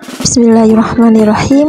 Bismillahirrahmanirrahim.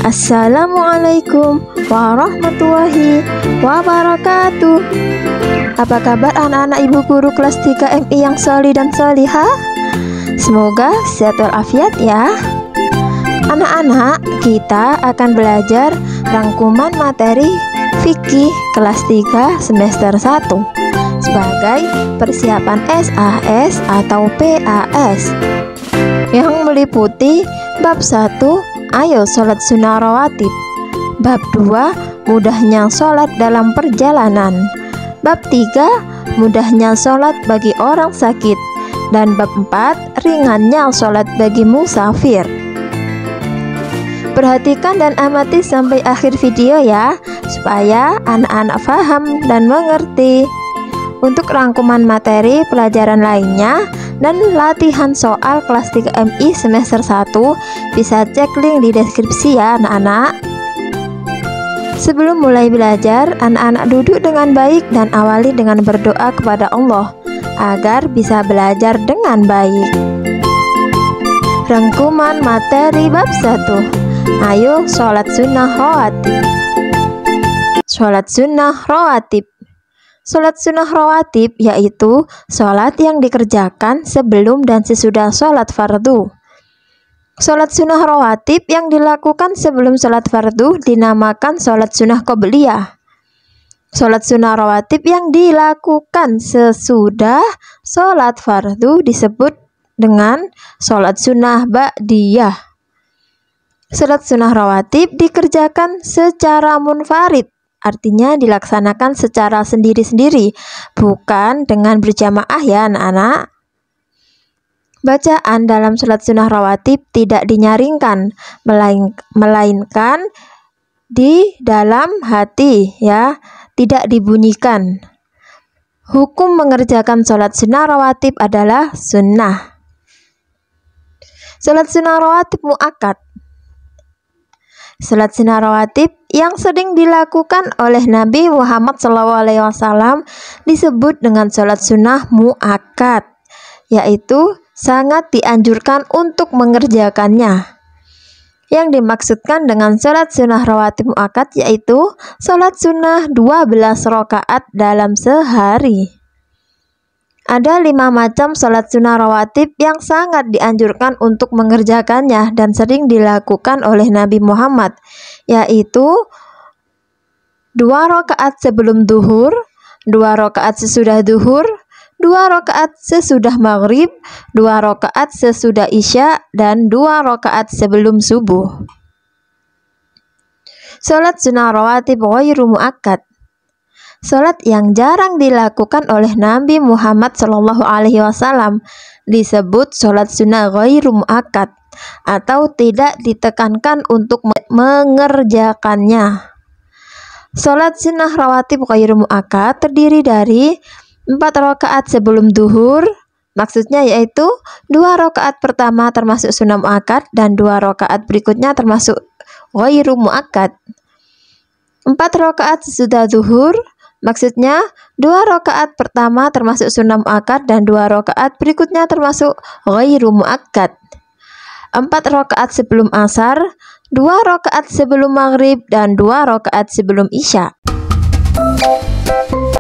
Assalamualaikum warahmatullahi wabarakatuh. Apa kabar anak-anak ibu guru kelas 3 MI yang solih dan solihah? Semoga sehat walafiat ya. Anak-anak, kita akan belajar rangkuman materi fikih kelas 3 semester 1 sebagai persiapan SAS atau PAS yang meliputi bab 1, ayo sholat sunnah rawatib, bab 2, mudahnya sholat dalam perjalanan, bab 3, mudahnya sholat bagi orang sakit, dan bab 4, ringannya sholat bagi musafir. Perhatikan dan amati sampai akhir video ya, supaya anak-anak paham dan mengerti. Untuk rangkuman materi pelajaran lainnya dan latihan soal kelas 3 MI semester 1 bisa cek link di deskripsi ya anak-anak. Sebelum mulai belajar, anak-anak duduk dengan baik dan awali dengan berdoa kepada Allah agar bisa belajar dengan baik. Rangkuman materi bab 1. Ayo sholat sunnah rawatib. Sholat sunnah rawatib. Sholat sunnah rawatib yaitu sholat yang dikerjakan sebelum dan sesudah sholat fardu. Sholat sunnah rawatib yang dilakukan sebelum sholat fardu dinamakan sholat sunnah qobliyah. Sholat sunnah rawatib yang dilakukan sesudah sholat fardu disebut dengan sholat sunnah ba'diyah. Sholat sunnah rawatib dikerjakan secara munfarid, artinya dilaksanakan secara sendiri-sendiri, bukan dengan berjamaah ya anak-anak. Bacaan dalam sholat sunnah rawatib tidak dinyaringkan, melainkan di dalam hati ya, tidak dibunyikan. Hukum mengerjakan sholat sunnah rawatib adalah sunnah. Sholat sunnah rawatib mu'akkad. Sholat sunnah rawatib yang sering dilakukan oleh Nabi Muhammad SAW disebut dengan sholat sunnah mu'akkad, yaitu sangat dianjurkan untuk mengerjakannya. Yang dimaksudkan dengan sholat sunnah rawatib mu'akkad yaitu sholat sunnah 12 rakaat dalam sehari. Ada 5 macam sholat sunnah rawatib yang sangat dianjurkan untuk mengerjakannya dan sering dilakukan oleh Nabi Muhammad, yaitu 2 rakaat sebelum duhur, 2 rakaat sesudah duhur, 2 rakaat sesudah maghrib, 2 rakaat sesudah isya, dan 2 rakaat sebelum subuh. Sholat sunnah rawatib ghairu mu'akkad. Sholat yang jarang dilakukan oleh Nabi Muhammad SAW disebut sholat sunnah ghairu mu'akkad atau tidak ditekankan untuk mengerjakannya. Sholat sunnah rawatib ghairu mu'akkad terdiri dari 4 rakaat sebelum duhur, maksudnya yaitu 2 rakaat pertama termasuk sunnah mu'akkad dan 2 rakaat berikutnya termasuk ghairu mu'akkad. 4 rakaat sesudah duhur, maksudnya 2 rakaat pertama termasuk sunnah mu'akkad dan 2 rakaat berikutnya termasuk ghairu mu'akkad. 4 rakaat sebelum asar, 2 rakaat sebelum maghrib, dan 2 rakaat sebelum isya.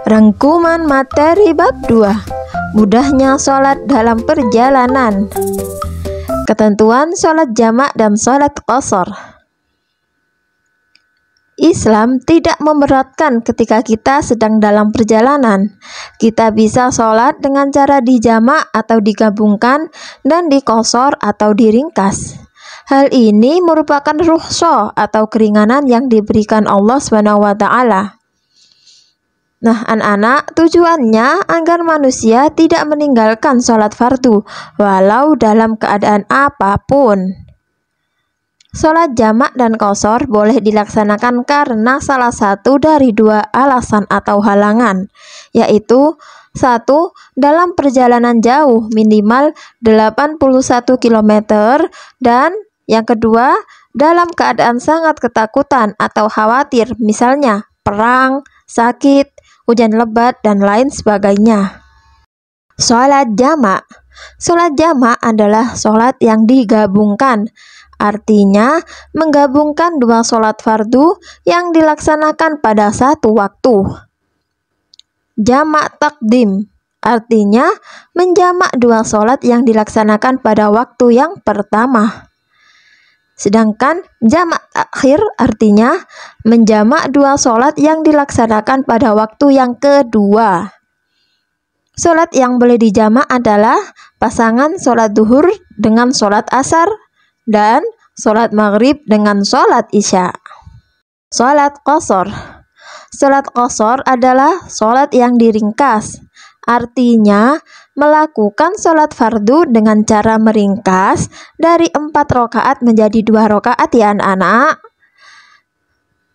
Rangkuman materi bab 2. Mudahnya sholat dalam perjalanan. Ketentuan sholat jamak dan sholat qashar. Islam tidak memberatkan ketika kita sedang dalam perjalanan. Kita bisa sholat dengan cara dijamak atau digabungkan dan diqashar atau diringkas. Hal ini merupakan rukhsah atau keringanan yang diberikan Allah SWT. Nah anak-anak, tujuannya agar manusia tidak meninggalkan sholat fardu walau dalam keadaan apapun. Sholat jamak dan qashar boleh dilaksanakan karena salah satu dari 2 alasan atau halangan, yaitu 1. Dalam perjalanan jauh minimal 81 km, dan yang kedua dalam keadaan sangat ketakutan atau khawatir, misalnya perang, sakit, hujan lebat, dan lain sebagainya. Sholat jamak. Sholat jamak adalah sholat yang digabungkan artinya menggabungkan dua sholat fardu yang dilaksanakan pada satu waktu. Jamak takdim, artinya menjamak dua sholat yang dilaksanakan pada waktu yang pertama. Sedangkan jamak takhir artinya menjamak dua sholat yang dilaksanakan pada waktu yang kedua. Sholat yang boleh dijamak adalah pasangan sholat duhur dengan sholat asar dan sholat maghrib dengan sholat isya. Sholat qashar. Sholat qashar adalah sholat yang diringkas, artinya melakukan sholat fardu dengan cara meringkas dari 4 rakaat menjadi 2 rakaat ya anak-anak.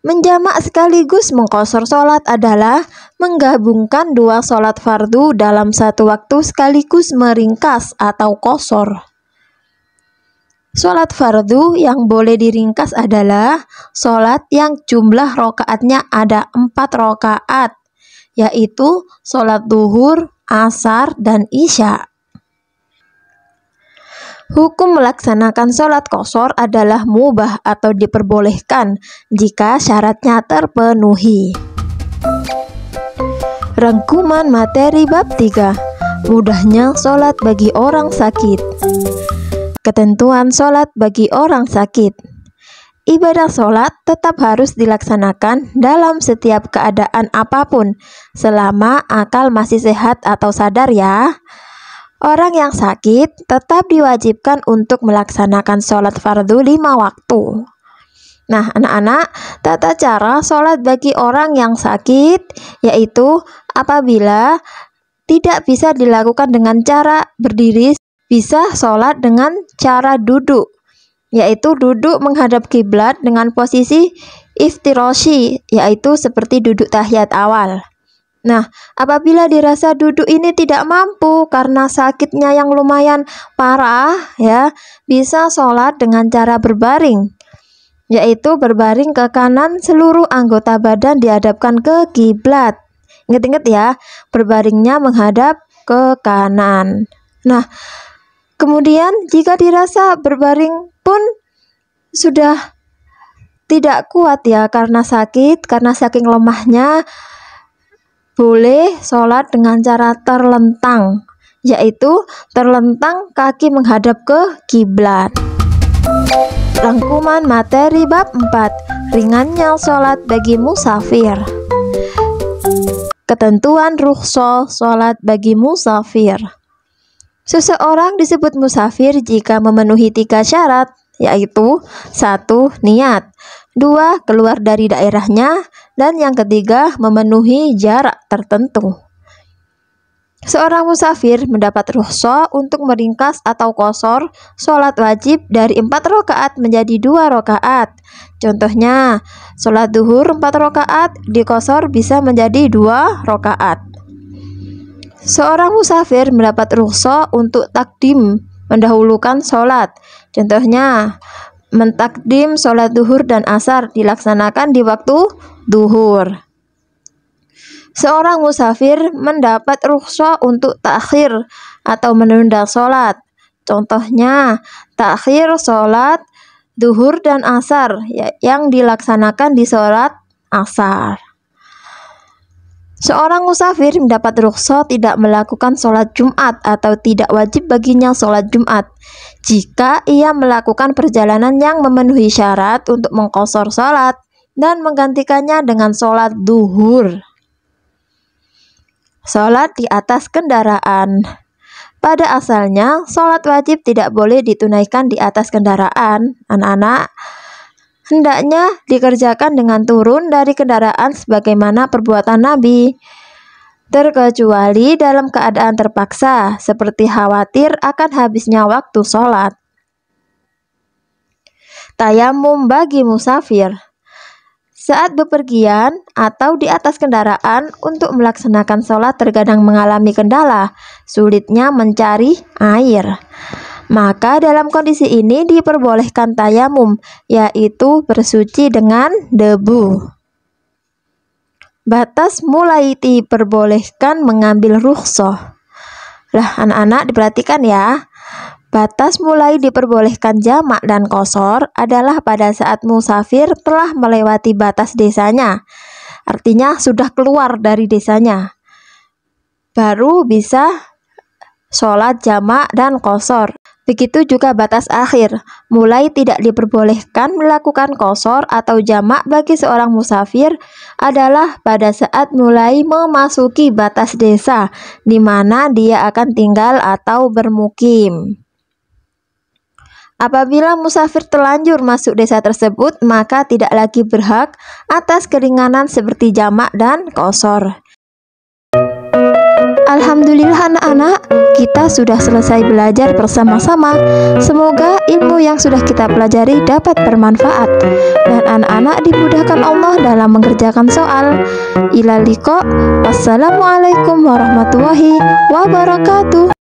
Menjamak sekaligus mengqashar sholat adalah menggabungkan 2 sholat fardu dalam satu waktu sekaligus meringkas atau qashar. Sholat fardu yang boleh diringkas adalah sholat yang jumlah rakaatnya ada 4 rakaat, yaitu sholat duhur, asar, dan isya. Hukum melaksanakan sholat qashar adalah mubah atau diperbolehkan jika syaratnya terpenuhi. Rangkuman materi bab 3. Mudahnya sholat bagi orang sakit. Ketentuan sholat bagi orang sakit. Ibadah sholat tetap harus dilaksanakan dalam setiap keadaan apapun selama akal masih sehat atau sadar ya. Orang yang sakit tetap diwajibkan untuk melaksanakan sholat fardu 5 waktu. Nah anak-anak, tata cara sholat bagi orang yang sakit yaitu apabila tidak bisa dilakukan dengan cara berdiri, bisa sholat dengan cara duduk, yaitu duduk menghadap kiblat dengan posisi iftirashi, yaitu seperti duduk tahiyat awal. Nah, apabila dirasa duduk ini tidak mampu karena sakitnya yang lumayan parah ya, bisa sholat dengan cara berbaring, yaitu berbaring ke kanan, seluruh anggota badan dihadapkan ke kiblat. Ingat-ingat ya, berbaringnya menghadap ke kanan. Nah, kemudian jika dirasa berbaring pun sudah tidak kuat ya karena sakit, karena saking lemahnya, boleh sholat dengan cara terlentang, yaitu terlentang kaki menghadap ke kiblat. Rangkuman materi bab 4. Ringannya sholat bagi musafir. Ketentuan rukhsah sholat bagi musafir. Seseorang disebut musafir jika memenuhi 3 syarat, yaitu 1. Niat, 2. Keluar dari daerahnya, dan yang ketiga memenuhi jarak tertentu. Seorang musafir mendapat rukhsah untuk meringkas atau qashar sholat wajib dari 4 rakaat menjadi 2 rakaat. Contohnya, sholat duhur 4 rakaat diqashar bisa menjadi 2 rakaat. Seorang musafir mendapat rukhsah untuk takdim, mendahulukan sholat. Contohnya, mentakdim sholat duhur dan asar dilaksanakan di waktu duhur. Seorang musafir mendapat rukhsah untuk takhir atau menunda sholat. Contohnya, takhir sholat duhur dan asar yang dilaksanakan di sholat asar. Seorang musafir mendapat rukhsah tidak melakukan sholat Jumat atau tidak wajib baginya sholat Jumat jika ia melakukan perjalanan yang memenuhi syarat untuk mengqashar sholat dan menggantikannya dengan sholat duhur. Sholat di atas kendaraan. Pada asalnya, sholat wajib tidak boleh ditunaikan di atas kendaraan. Anak-anak, hendaknya dikerjakan dengan turun dari kendaraan sebagaimana perbuatan Nabi, terkecuali dalam keadaan terpaksa, seperti khawatir akan habisnya waktu sholat. Tayamum bagi musafir. Saat bepergian atau di atas kendaraan untuk melaksanakan sholat terkadang mengalami kendala, sulitnya mencari air. Maka dalam kondisi ini diperbolehkan tayamum, yaitu bersuci dengan debu. Batas mulai diperbolehkan mengambil rukhsah. Lah anak-anak diperhatikan ya, Batas mulai diperbolehkan jamak dan qashar adalah pada saat musafir telah melewati batas desanya, artinya sudah keluar dari desanya, baru bisa sholat jamak dan qashar. Begitu juga batas akhir, mulai tidak diperbolehkan melakukan qashar atau jamak bagi seorang musafir adalah pada saat mulai memasuki batas desa di mana dia akan tinggal atau bermukim. Apabila musafir terlanjur masuk desa tersebut, maka tidak lagi berhak atas keringanan seperti jamak dan qashar. Alhamdulillah anak-anak, kita sudah selesai belajar bersama-sama. Semoga ilmu yang sudah kita pelajari dapat bermanfaat dan anak-anak dimudahkan Allah dalam mengerjakan soal. Ilal liqa. Wassalamualaikum warahmatullahi wabarakatuh.